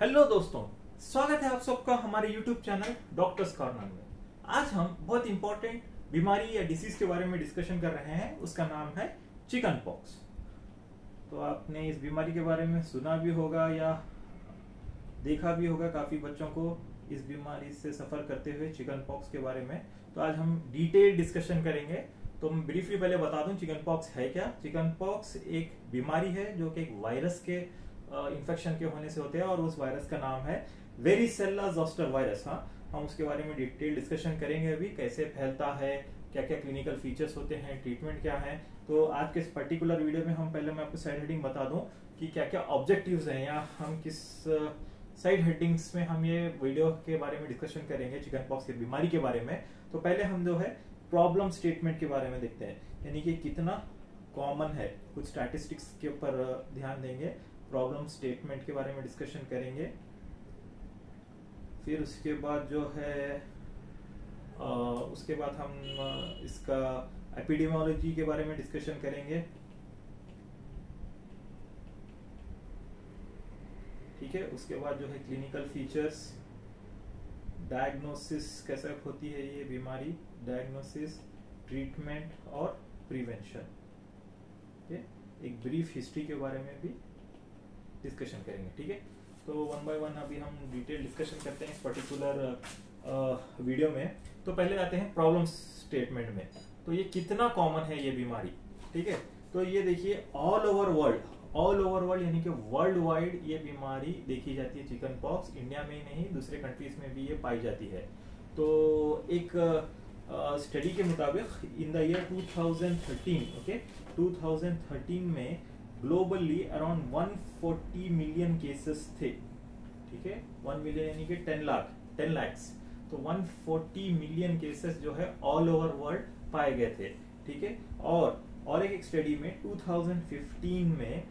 Hello दोस्तों, स्वागत है आप सबका हमारे YouTube चैनल डॉक्टर्स कॉर्नर में। आज हम बहुत इंपॉर्टेंट बीमारी या डिसीज के बारे में डिस्कशन कर रहे हैं। उसका नाम है चिकन पॉक्स। तो आपने इस बीमारी के बारे में सुना भी होगा या देखा भी होगा, काफी बच्चों को इस बीमारी से सफर करते हुए चिकन पॉक्स के बारे में। तो आज हम डिटेल डिस्कशन करेंगे। तो मैं ब्रीफली पहले बता दूं चिकन पॉक्स है क्या। चिकन पॉक्स एक बीमारी है जो कि एक वायरस के इन्फेक्शन के होने से होते हैं और उस वायरस का नाम है वेरिसेला जोस्टर वायरस। हाँ, हम उसके बारे में डिटेल डिस्कशन करेंगे अभी, कैसे फैलता है, क्या क्या क्लिनिकल फीचर्स होते हैं, ट्रीटमेंट क्या है। तो आज के इस पर्टिकुलर वीडियो में हम पहले मैं आपको साइड हेडिंग बता दूं कि क्या क्या ऑब्जेक्टिव्स हैं या हम किस साइड हेडिंग्स में हम ये वीडियो के बारे में डिस्कशन करेंगे चिकन पॉक्स की बीमारी के बारे में। तो पहले हम जो है प्रॉब्लम स्टेटमेंट के बारे में देखते हैं, यानी कि कितना कॉमन है। कुछ स्टैटिस्टिक्स के ऊपर ध्यान देंगे, प्रॉब्लम स्टेटमेंट के बारे में डिस्कशन करेंगे। फिर उसके बाद जो है उसके बाद हम इसका एपिडेमियोलॉजी के बारे में डिस्कशन करेंगे। ठीक है, उसके बाद जो है क्लिनिकल फीचर्स, डायग्नोसिस कैसे होती है ये बीमारी, डायग्नोसिस, ट्रीटमेंट और प्रिवेंशन। एक ब्रीफ हिस्ट्री के बारे में भी डिस्कशन करेंगे। ठीक है, तो वन बाय वन अभी हम डिटेल डिस्कशन करते हैं इस पर्टिकुलर वीडियो में। तो पहले आते हैं प्रॉब्लम स्टेटमेंट में। तो ये कितना कॉमन है ये बीमारी। ठीक है, तो ये देखिए ऑल ओवर वर्ल्ड यानी कि वर्ल्ड वाइड ये बीमारी देखी जाती है चिकन पॉक्स। इंडिया में ही नहीं, दूसरे कंट्रीज में भी ये पाई जाती है। तो एक स्टडी के मुताबिक इन द ईयर 2013 में ग्लोबली अराउंड 140 मिलियन केसेस थे। ठीक है, 1 मिलियन यानी कि 10 लाख। तो 140 मिलियन केसेस जो है ऑल ओवर वर्ल्ड पाए गए थे। ठीक है, और एक स्टडी में 2015 में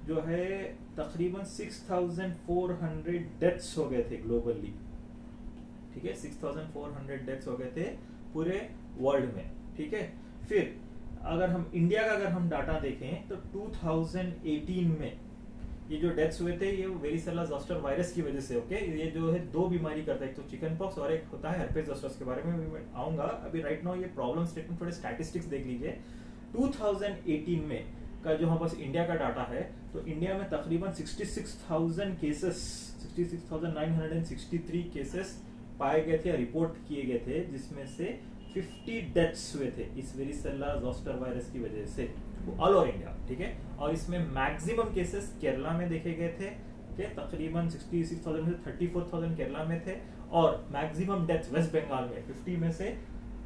जो है तकरीबन 6400 डेथ्स हो गए थे ग्लोबली। ठीक है, 6400 डेथ्स हो गए थे पूरे वर्ल्ड में। ठीक है, फिर अगर हम इंडिया का डाटा देखें तो 2018 में ये जो डेथ्स हुए थे ये वेरिसेला जोस्टर वायरस की वजह से। ओके, ये जो है दो बीमारी करता है, एक तो चिकन पॉक्स और एक होता है herpes zoster। के बारे में भी मैं आऊंगा। अभी राइट नाउ ये प्रॉब्लम स्टेटमेंट, थोड़े स्टैटिस्टिक्स देख लीजिए। 2018 में का जो हमारे पास इंडिया का डाटा है, तो इंडिया में तकरीबन 66,963 केसेस पाए गए थे, रिपोर्ट किए गए थे, जिसमें से 50 डेथ्स हुए थे इस वेरिसेला जोस्टर वायरस की वजह से ऑल ओवर इंडिया। ठीक है, और इसमें मैक्सिमम केसेस केरला में देखे गए थे। तकरीबन 66,000 में 34,000 केरला में थे, और मैक्सिमम डेथ्स वेस्ट बंगाल में 50 में से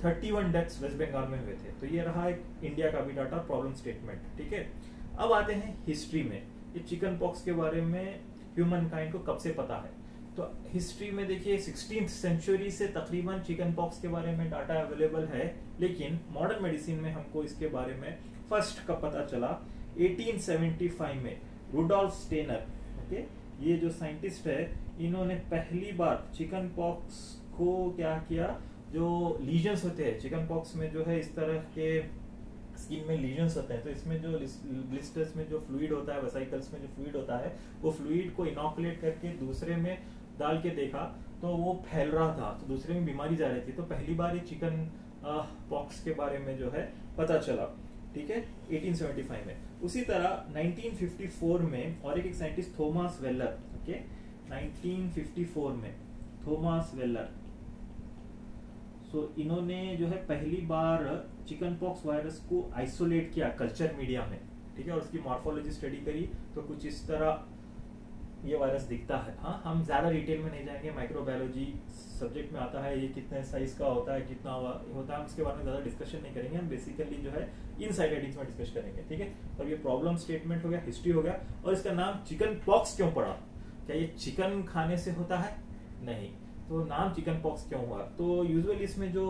31 डेथ्स वेस्ट बंगाल में हुए थे। तो ये रहा एक इंडिया का भी डाटा, प्रॉब्लम स्टेटमेंट। ठीक है, अब आते हैं हिस्ट्री में। ये चिकन पॉक्स के बारे में ह्यूमन काइंड को कब से पता है। तो हिस्ट्री में देखिए 16th सेंचुरी से तकरीबन चिकन पॉक्स के बारे में डाटा अवेलेबल है, लेकिन मॉडर्न मेडिसिन में हमको इसके बारे में फर्स्ट कब पता चला, 1875 में रुडोल्फ स्टेनर। ओके, ये जो साइंटिस्ट है, इन्होंने पहली बार चिकन पॉक्स को क्या किया, जो लीजन्स होते हैं चिकन पॉक्स में, जो है इस तरह के स्किन में लीजन्स होते हैं, तो इसमें जो ब्लिस्टर्स में जो फ्लूइड होता है, वेसिकल्स में जो फ्लूइड होता है, वो फ्लूइड को इनोकुलेट करके दूसरे में डाल के देखा तो वो फैल रहा था, तो दूसरे में बीमारी जा रही थी। तो पहली बार ये चिकन पॉक्स के बारे में जो है पता चला। ठीक है, 1875 में। उसी तरह 1954 में और एक साइंटिस्ट थॉमस वेलर। ओके, 1954 में थॉमस वेलर, इन्होंने जो है पहली बार चिकन पॉक्स वायरस को आइसोलेट किया कल्चर मीडिया में। ठीक है, और उसकी मॉर्फोलॉजी स्टडी करी तो कुछ इस तरह ये वायरस दिखता है। हाँ, हम ज्यादा डिटेल में नहीं जाएंगे, माइक्रोबायोलॉजी सब्जेक्ट में आता है, ये कितने साइज का होता है, कितना होता है, हम उसके बारे में ज्यादा डिस्कशन नहीं करेंगे। हम बेसिकली जो है इन साइड हेडिंग्स में डिस्कस करेंगे। ठीक है, तो ये प्रॉब्लम स्टेटमेंट हो गया, हिस्ट्री हो गया। और इसका नाम चिकन पॉक्स क्यों पड़ा, क्या ये चिकन खाने से होता है? नहीं, तो नाम चिकन पॉक्स क्यों हुआ? तो यूजुअली इसमें जो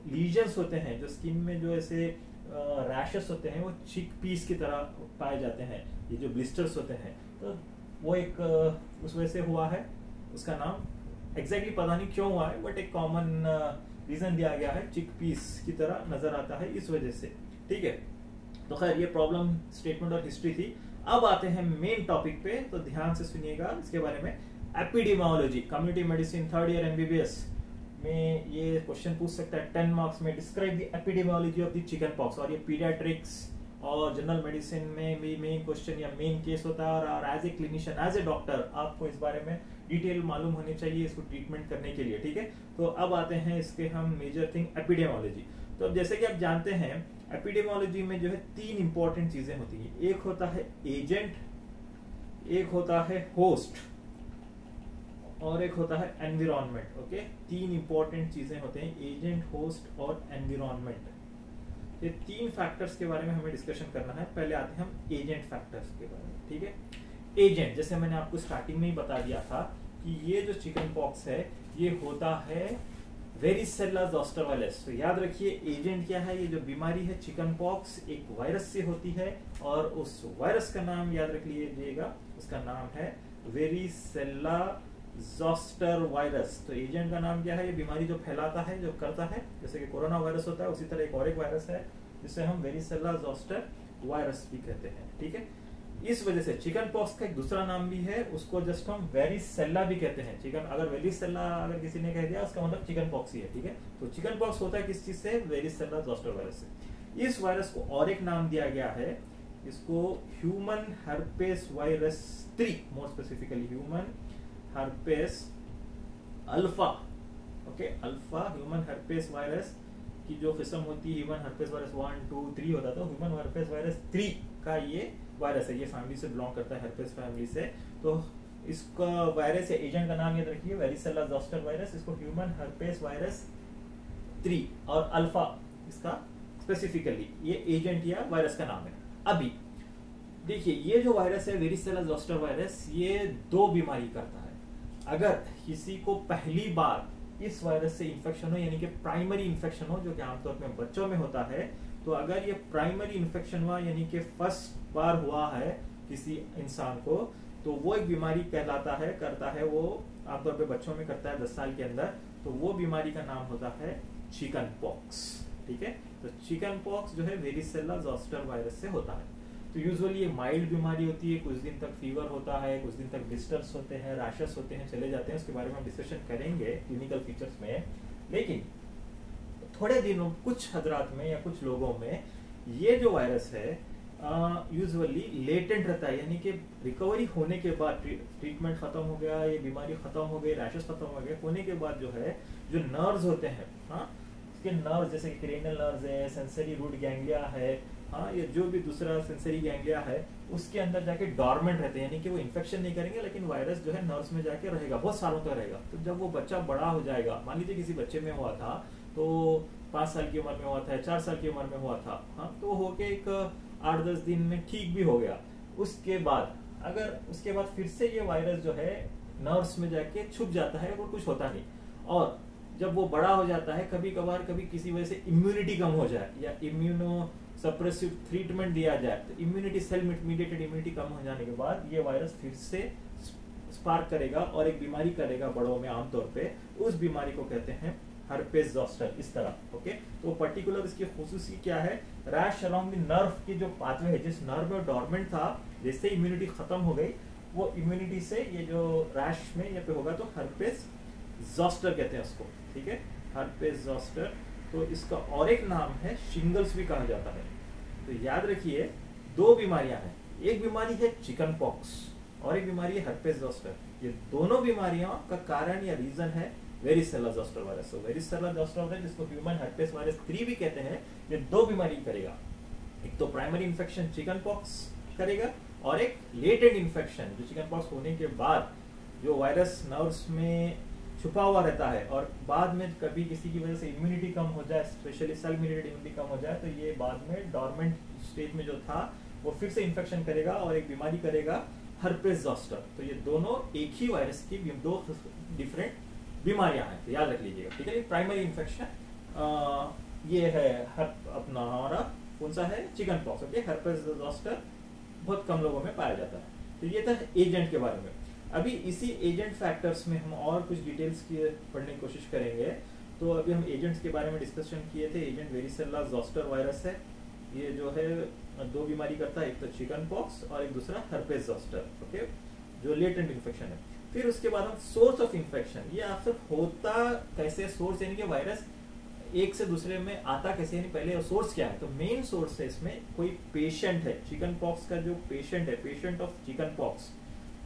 लीजन्स होते हैं, जो स्किन में जो ऐसे रैशेस होते हैं, वो चिक पीस की तरह पाए जाते हैं। ये जो ब्लिस्टर्स होते हैं, तो वो एक उस वजह से हुआ है। उसका नाम एग्जैक्टली पता नहीं क्यों हुआ है, बट एक कॉमन रीजन दिया गया है, चिक पीस की तरह नजर आता है इस वजह से। ठीक है, तो खैर ये प्रॉब्लम स्टेटमेंट और हिस्ट्री थी। अब आते हैं मेन टॉपिक पे, तो ध्यान से सुनिएगा इसके बारे में। Epidemiology, community medicine, third year MBBS में ये क्वेश्चन पूछ सकता है 10 मार्क्स में। Describe the epidemiology of the chickenpox. और ये पीडियाट्रिक्स और जनरल मेडिसिन में भी मेन क्वेश्चन या मेन केस होता है, और as a clinician, as a doctor आपको इस बारे में डिटेल मालूम होनी चाहिए इसको ट्रीटमेंट करने के लिए, ठीक है। तो अब आते हैं इसके हम मेजर थिंग एपिडेमियोलॉजी। तो अब जैसे कि आप जानते हैं एपिडेमियोलॉजी में जो है 3 इंपॉर्टेंट चीजें होती हैं। एक होता है एजेंट, एक होता है होस्ट, और एक होता है एनवायरनमेंट। ओके, 3 इंपॉर्टेंट चीजें होते हैं, एजेंट, होस्ट और एनवायरनमेंट। ये 3 फैक्टर्स के बारे में हमें डिस्कशन करना है। पहले आते हैं हम एजेंट फैक्टर्स के बारे में, ठीक है। एजेंट, जैसे मैंने आपको स्टार्टिंग में ही बता दिया था कि ये जो चिकन पॉक्स है ये होता है वेरिसेला जोस्टर वायरस। तो याद रखिए एजेंट क्या है, ये जो बीमारी है चिकन पॉक्स एक वायरस से होती है, और उस वायरस का नाम याद रख लीजिएगा, उसका नाम है वेरिसेला जोस्टर वायरस। तो एजेंट का नाम क्या है, ये बीमारी जो फैलाता है, जो करता है, जैसे कि कोरोना वायरस होता है उसी तरह एक और एक वायरस है जिसे हम वेरिसेला जोस्टर वायरस भी कहते हैं, ठीक है। इस वजह से चिकन पॉक्स का एक दूसरा नाम भी है, उसको जस्ट हम वेरिसेला भी कहते हैं। चिकन अगर वेरिसेला अगर किसी ने कह दिया उसका मतलब चिकन पॉक्स ही है, ठीक है। तो चिकन पॉक्स होता है किस चीज से, वेरिसेला जोस्टर वायरस से। इस वायरस को और एक नाम दिया गया है, इसको human herpes virus 3, more specifically human herpes alpha. Okay, alpha human herpes virus की जो किस्म होती है, ह्यूमन हर्पेस वायरस 1, 2, 3 होता था, ह्यूमन हर्पेस वायरस 3 का ये वायरस है। ये फैमिली से बिलोंग करता है, हर्पेस फैमिली से। तो इसका वायरस या एजेंट का नाम याद रखिए वेरिसेला जोस्टर वायरस, इसको ह्यूमन हर्पेस वायरस 3 और अल्फा इसका स्पेसिफिकली ये एजेंट या वायरस का नाम है। अभी देखिए ये जो वायरस है वेरिसेला जोस्टर वायरस, ये 2 बीमारी करता है। अगर किसी को पहली बार इस वायरस से इंफेक्शन हो, यानी कि प्राइमरी इंफेक्शन हो, जो कि आमतौर पर बच्चों में होता है, तो अगर ये प्राइमरी इंफेक्शन हुआ यानी कि फर्स्ट बार हुआ है किसी इंसान को, तो वो एक बीमारी कहलाता है, करता है, वो आमतौर पे बच्चों में करता है 10 साल के अंदर। तो वो बीमारी का नाम होता है चिकन पॉक्स, ठीक है। तो चिकन पॉक्स जो है वेरिसेला जोस्टर वायरस से होता है। तो यूजुअली ये माइल्ड बीमारी होती है, कुछ दिन तक फीवर होता है, कुछ दिन तक ब्लिस्टर्स होते हैं, रैशेस होते हैं, चले जाते हैं, उसके बारे में हम डिस्कशन करेंगे क्लिनिकल फीचर्स में। लेकिन थोड़े दिनों कुछ हजरात में या कुछ लोगों में ये जो वायरस है यूजुअली लेटेंट रहता है, यानी कि रिकवरी होने के बाद, ट्रीटमेंट खत्म हो गया, ये बीमारी खत्म हो गई, रैशेस खत्म हो गए, होने के बाद जो है जो नर्व्स होते हैं, हाँ, इसके नर्व्स जैसे क्रेनियल नर्व्स है, सेंसरी रूट गैंग्लिया है, हाँ, ये जो भी दूसरा सेंसरी गैंग्लिया है, उसके अंदर जाके डॉर्मेंट रहते हैं, यानी कि वो इन्फेक्शन नहीं करेंगे, लेकिन वायरस जो है नर्व्स में जाके रहेगा, बहुत सालों तक रहेगा। तो जब वो बच्चा बड़ा हो जाएगा, मान लीजिए किसी बच्चे में हुआ था तो 5 साल की उम्र में हुआ था, 4 साल की उम्र में हुआ था, हाँ, तो होके एक 8-10 दिन में ठीक भी हो गया। उसके बाद अगर उसके बाद फिर से ये वायरस जो है नर्व्स में जाके छुप जाता है, वो कुछ होता नहीं, और जब वो बड़ा हो जाता है, कभी कभार कभी किसी वजह से इम्यूनिटी कम हो जाए या इम्यूनो सप्रेसिव ट्रीटमेंट दिया जाए, तो इम्यूनिटी, सेल मीडिएटेड इम्यूनिटी कम हो जाने के बाद ये वायरस फिर से स्पार्क करेगा और एक बीमारी करेगा बड़ों में आमतौर पे। उस बीमारी को कहते हैं हर्पेस जोस्टर, इस तरह। ओके, तो पर्टिकुलर इसकी खुसूसी क्या है, रैश अराउंड द नर्व की जो पाथवे है, जिस नर्व में डॉर्मेंट था, जैसे इम्यूनिटी खत्म हो गई, वो इम्यूनिटी से ये जो रैश में ये पे होगा, तो हर्पेस जोस्टर कहते हैं उसको, ठीक है, हर्पेस जोस्टर। तो इसका और एक नाम है शिंगल्स भी कहा जाता है। तो याद रखिए 2 बीमारियां हैं, एक बीमारी है चिकन पॉक्स और एक बीमारी है हर्पेस जोस्टर। ये दोनों बीमारियों का कारण या रीजन है वेरिसेला जोस्टर वायरस। तो वेरिसेला जोस्टर वायरस, जिसको ह्यूमन हर्पेस वायरस 3 भी कहते हैं, ये 2 बीमारी करेगा। एक तो प्राइमरी इंफेक्शन चिकन पॉक्स करेगा, और एक लेटेंट इंफेक्शन जो चिकन पॉक्स होने के बाद जो वायरस नर्व्स में छुपा हुआ रहता है, और बाद में कभी किसी की वजह से इम्यूनिटी कम हो जाए, स्पेशली सेल मीडिएटेड इम्यूनिटी कम हो जाए, तो ये बाद में डॉर्मेंट स्टेज में जो था वो फिर से इंफेक्शन करेगा और एक बीमारी करेगा हर्पेस जोस्टर। तो ये दोनों एक ही वायरस की 2 डिफरेंट बीमारियां हैं, तो याद रख लीजिएगा, ठीक है। प्राइमरी इंफेक्शन ये है अपना हमारा कौन सा है, chicken pox. Okay, herpes zoster बहुत कम लोगों में पाया जाता है। तो ये था एजेंट के बारे में। अभी इसी एजेंट फैक्टर्स में हम और कुछ डिटेल्स की पढ़ने की कोशिश करेंगे। तो अभी हम एजेंट्स के बारे में डिस्कशन किए थे। एजेंट वेरिसेला जोस्टर वायरस है, ये जो है 2 बीमारी करता है, एक तो चिकन पॉक्स और एक दूसरा हर्पेस जोस्टर, ओके, जो लेटेंट इन्फेक्शन है। फिर उसके बाद हम सोर्स ऑफ इन्फेक्शन, ये अक्सर होता कैसे, सोर्स यानी कि वायरस एक से दूसरे में आता कैसे, यानी पहले सोर्स क्या है। तो मेन सोर्स है इसमें कोई पेशेंट है, चिकन पॉक्स का जो पेशेंट है, पेशेंट ऑफ चिकन पॉक्स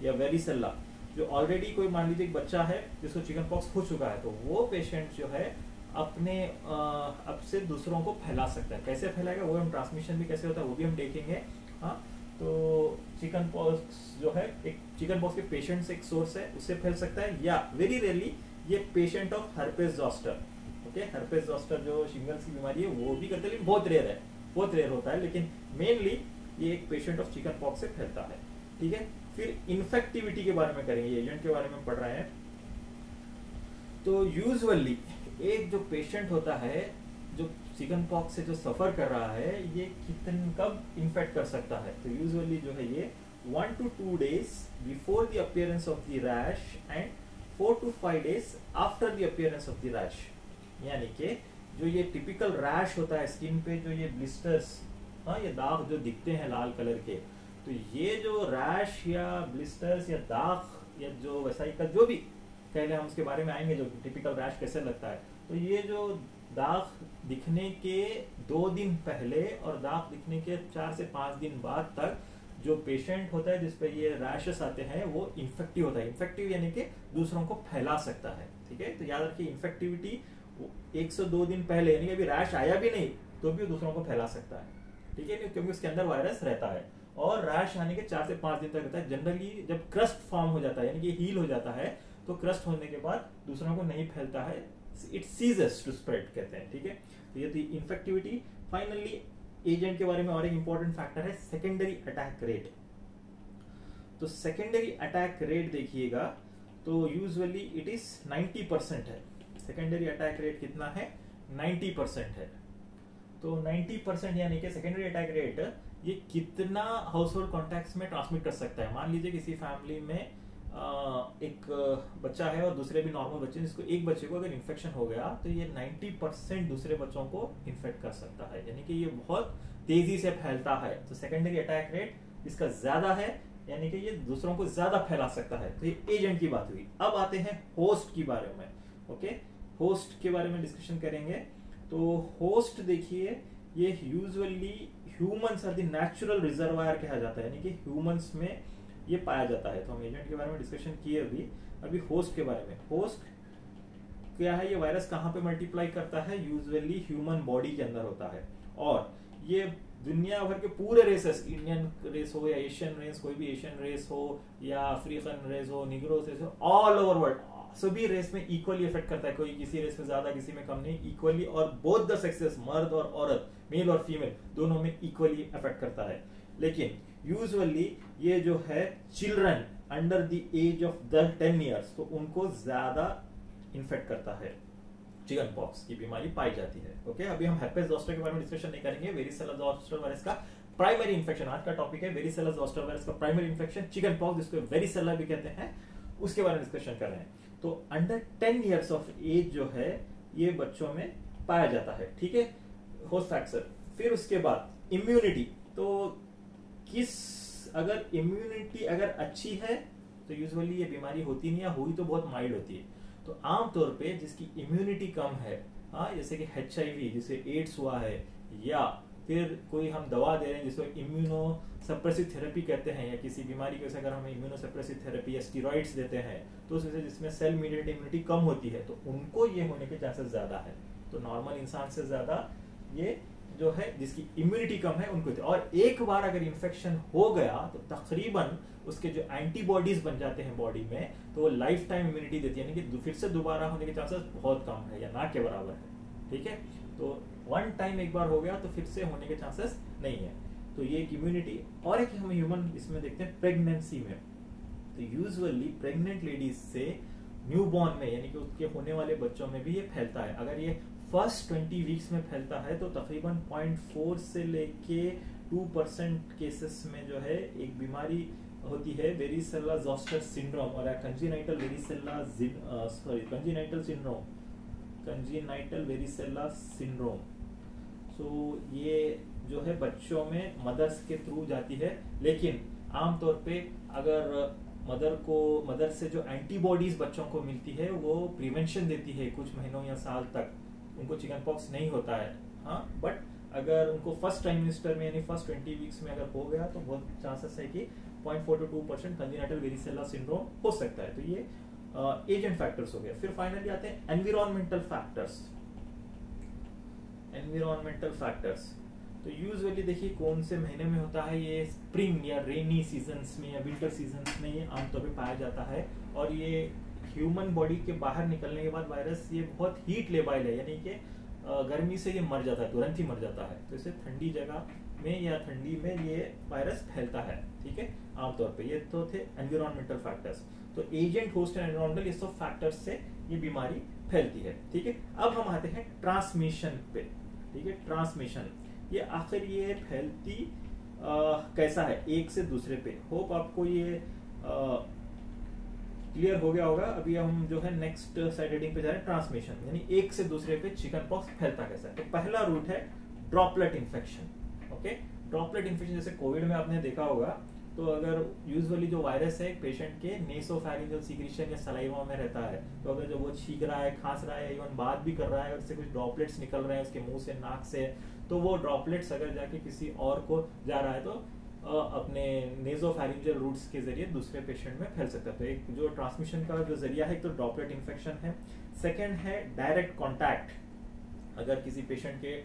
या वेरिसेला, जो ऑलरेडी कोई मान लीजिए एक बच्चा है जिसको चिकन पॉक्स हो चुका है, तो वो पेशेंट जो है अपने अब से दूसरों को फैला सकता है। कैसे फैलाएगा वो, हम ट्रांसमिशन भी कैसे होता है वो भी हम देखेंगे। हाँ, तो चिकन पॉक्स जो है एक चिकन पॉक्स के पेशेंट से एक सोर्स है, उससे फैल सकता है, या वेरी रेयरली ये patient of herpes zoster. Okay, herpes zoster जो शिंगल्स की बीमारी है वो भी करते हैं, लेकिन बहुत रेयर है, बहुत रेयर होता है, लेकिन मेनली ये एक पेशेंट ऑफ चिकन पॉक्स से फैलता है। ठीक है, फिर इन्फेक्टिविटी के बारे में करेंगे, एजेंट के बारे में पढ़ रहे हैं। तो यूजुअली एक जो पेशेंट होता है जो चिकन पॉक्स से जो सफर कर रहा है, ये कब इन्फेक्ट कर सकता है, तो यूजुअली जो है ये 1 to 2 days before the appearance of the rash and 4 to 5 days after the appearance of the rash. यानी कि जो ये टिपिकल रैश होता है स्किन पे, जो ये ब्लिस्टर्स, हाँ ये दाग जो दिखते हैं लाल कलर के, तो ये जो रैश या ब्लिस्टर्स या दाग या जो वैसा का जो भी पहले हम उसके बारे में आएंगे, जो टिपिकल रैश कैसे लगता है, तो ये जो दाग दिखने के 2 दिन पहले और दाग दिखने के 4 से 5 दिन बाद तक जो पेशेंट होता है जिस पे ये रैशेस आते हैं वो इन्फेक्टिव होता है। इन्फेक्टिव यानी कि दूसरों को फैला सकता है। ठीक है, तो याद रखिए इन्फेक्टिविटी 1 से 2 दिन पहले, यानी कि अभी रैश आया भी नहीं तो भी दूसरों को फैला सकता है। ठीक है, क्योंकि उसके अंदर वायरस रहता है, और रैश आने के 4 से 5 दिन तक रहता है। जनरली जब क्रस्ट फॉर्म हो जाता है, यानी कि हील हो जाता है, तो क्रस्ट होने के बाद दूसरों को नहीं फैलता है, इट सीजेस टू स्प्रेड कहते हैं। ठीक है, तो ये थी इन्फेक्टिविटी। फाइनली एजेंट के बारे में और एक इंपॉर्टेंट फैक्टर है सेकेंडरी अटैक रेट। तो सेकेंडरी अटैक रेट देखिएगा, तो यूजुअली इट इज 90% है। सेकेंडरी अटैक रेट कितना है, 90% है। तो 90% यानी कि सेकेंडरी अटैक रेट ये कितना हाउस होल्ड कॉन्टैक्ट्स में ट्रांसमिट कर सकता है। मान लीजिए किसी फैमिली में एक बच्चा है और दूसरे भी नॉर्मल बच्चे, जिसको एक बच्चे को अगर इन्फेक्शन हो गया तो ये 90% दूसरे बच्चों को इन्फेक्ट कर सकता है, यानी कि ये बहुत तेजी से फैलता है। तो सेकेंडरी अटैक रेट इसका ज्यादा है, यानी कि ये दूसरों को ज्यादा फैला सकता है। तो ये एजेंट की बात हुई। अब आते हैं होस्ट की बारे में। ओके, होस्ट के बारे में डिस्कशन करेंगे। तो होस्ट देखिए, ये usually humans are the natural reservoir कहा जाता है, यानी कि ह्यूमंस में ये पाया जाता है। तो हम एजेंट के बारे में डिस्कशन किए अभी होस्ट के बारे में। होस्ट क्या है, ये वायरस कहाँ पे मल्टीप्लाई करता है, यूजुअली ह्यूमन बॉडी के अंदर होता है, और ये दुनिया भर के पूरे रेसेस, इंडियन रेस हो या एशियन रेस, कोई भी एशियन रेस हो या अफ्रीकन रेस हो, निग्रोस रेस हो, ऑल ओवर वर्ल्ड सभी रेस में इक्वली इफेक्ट करता है। कोई किसी रेस में ज्यादा किसी में कम नहीं, इक्वली, और बोथ द सेक्सेस, मर्द और औरत, मेल और फीमेल, दोनों में इक्वली इफेक्ट करता है। लेकिन यूजुअली ये जो है children under the age of 10 years, तो उनको ज्यादा इन्फेक्ट करता है, चिकन पॉक्स की बीमारी पाई जाती है। ओके, अभी हम हेर्पेस जोस्टर के बारे में डिस्कशन नहीं करेंगे। वेरिसेला जोस्टर वायरस का प्राइमरी इन्फेक्शन आज का टॉपिक है। वेरिसेला जोस्टर वायरस का प्राइमरी इन्फेक्शन चिकन पॉक्स, जिसको वेरिसेला भी कहते हैं, उसके बारे में डिस्कशन कर रहे हैं। तो अंडर 10 ईयर्स ऑफ एज जो है ये बच्चों में पाया जाता है। ठीक है, होस्ट फैक्टर। फिर उसके बाद इम्यूनिटी, तो अगर इम्यूनिटी अगर अच्छी है तो यूजुअली ये बीमारी होती नहीं, या हुई तो बहुत माइल्ड होती है। तो आमतौर पे जिसकी इम्यूनिटी कम है, हाँ, जैसे कि HIV, जिसे एड्स हुआ है, या फिर कोई हम दवा दे रहे हैं जिसको इम्यूनो सप्रेसिव थेरेपी कहते हैं, या किसी बीमारी की वजह से अगर हम इम्यूनो सप्रेसिव थेरेपी या स्टीरॉइड्स देते हैं, तो उस वजह से जिसमें सेल मीडिएटेड इम्यूनिटी कम होती है, तो उनको ये होने के चांसेस ज्यादा है। तो नॉर्मल इंसान से ज्यादा ये जो है जिसकी इम्यूनिटी कम है उनको, और एक बार अगर इन्फेक्शन हो गया तो तकरीबन उसके जो एंटीबॉडीज बन जाते हैं बॉडी में, तो वो लाइफ टाइम इम्यूनिटी देती है, यानी कि फिर से दोबारा होने के चांसेस बहुत कम है या ना के बराबर है। ठीक है, तो वन टाइम एक बार हो गया तो फिर से होने के चांसेस नहीं है। तो ये एक इम्यूनिटी। और एक हम ह्यूमन इसमें देखते हैं प्रेगनेंसी में, तो यूजुअली प्रेग्नेंट लेडीज से न्यूबॉर्न में, यानी कि उसके होने वाले बच्चों में भी ये फैलता है। अगर ये फर्स्ट 20 वीक्स में फैलता है तो तकरीबन 0.4 से लेके 2% केसेस में जो है एक बीमारी होती है वेरिसेला जोस्टर सिंड्रोम, और कंजेनाइटल वेरिसेला सिंड्रोम। सो ये जो है बच्चों में मदर्स के थ्रू जाती है, लेकिन आमतौर पे अगर मदर से जो एंटीबॉडीज बच्चों को मिलती है वो प्रिवेंशन देती है कुछ महीनों या साल तक, उनको चिकन पॉक्स नहीं होता है। हाँ, बट अगर उनको फर्स्ट ट्राइमेस्टर में यानी फर्स्ट 20 वीक्स में अगर हो गया तो बहुत चांसेस है कि 0.4 to 2% कंजेनिटल वेरिसेला सिंड्रोम हो सकता है। तो ये एजेंट फैक्टर्स हो गया। फिर फाइनली आते हैं एनवायरमेंटल फैक्टर्स। एनवायरमेंटल फैक्टर्स तो यूजुअली देखिए कौन से महीने में होता है, ये स्प्रिंग या रेनी सीजन्स में या विंटर सीजन्स में ये आमतौर पे पाया जाता है। और ये ह्यूमन बॉडी के बाहर निकलने के बाद वायरस ये बहुत हीट लेबाइल है, यानी कि गर्मी से ये मर जाता है, तुरंत ही मर जाता है। तो इसे ठंडी जगह में या ठंडी में ये वायरस फैलता है, ठीक है, आमतौर पे। ये तो थे एनवायरमेंटल फैक्टर्स। तो एजेंट, होस्ट एंड एनवायरमेंटल, ये सब फैक्टर्स से ये बीमारी फैलती है, ठीक है। अब हम आते हैं ट्रांसमिशन पे, ठीक है। ट्रांसमिशन ये आखिर ये फैलती कैसा है एक से दूसरे पे। होप आपको ये क्लियर हो गया होगा। अभी हम जो है नेक्स्ट साइड हेडिंग पे जा रहे हैं, ट्रांसमिशन, यानी एक से दूसरे पे चिकन पॉक्स फैलता कैसा है। तो पहला रूट है droplet infection. Okay, droplet infection जैसे कोविड में आपने देखा होगा, तो अगर यूजुअली जो वायरस है पेशेंट के नेसोफैरिंजियल सीक्रेशन या सलाइवा में रहता है, तो अगर जब वो छींक रहा है, खांस रहा है, इवन बात भी कर रहा है और उससे कुछ ड्रॉपलेट्स निकल रहे हैं उसके मुंह से, नाक से, तो वो ड्रॉपलेट्स अगर जाके किसी और को जा रहा है तो अपने नेसोफैरिंजियल रूट्स के जरिए दूसरे पेशेंट में फैल सकता है। तो एक जो ट्रांसमिशन का जो जरिया है, एक तो ड्रॉपलेट इन्फेक्शन है। सेकेंड है डायरेक्ट कॉन्टैक्ट। अगर किसी पेशेंट के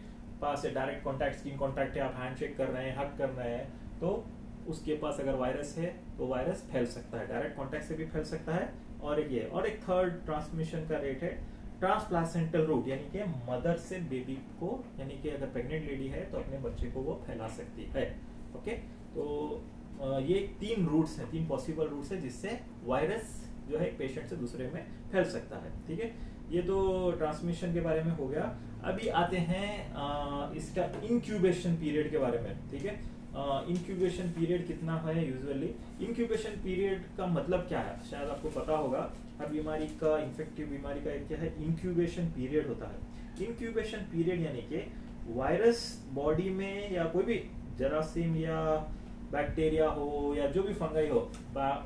पास डायरेक्ट कॉन्टैक्ट, स्किन कॉन्टैक्ट है, आप हैंडशेक कर रहे हैं, हग कर रहे हैं, तो उसके पास अगर वायरस है तो वायरस फैल सकता है, डायरेक्ट कॉन्टैक्ट से भी फैल सकता है। और एक ये, और एक थर्ड ट्रांसमिशन का रेट है ट्रांसप्लासेंटल रूट, यानी कि मदर से बेबी को, यानी कि अगर प्रेग्नेंट लेडी है तो अपने बच्चे को वो फैला सकती है। ओके, तो ये तीन रूट्स हैं, तीन पॉसिबल रूट्स हैं जिससे वायरस जो है पेशेंट से दूसरे में फैल सकता है, ठीक है। ये तो ट्रांसमिशन के बारे में हो गया। अभी आते हैं इसका इंक्यूबेशन पीरियड के बारे में, ठीक है। इंक्यूबेशन पीरियड कितना है यूजुअली। इंक्यूबेशन पीरियड का मतलब क्या है, शायद आपको पता होगा। हर बीमारी का, इन्फेक्टिव बीमारी का एक क्या है, इंक्यूबेशन पीरियड होता है। इंक्यूबेशन पीरियड यानी कि वायरस बॉडी में या कोई भी जरासीम या बैक्टीरिया हो या जो भी फंगाई हो,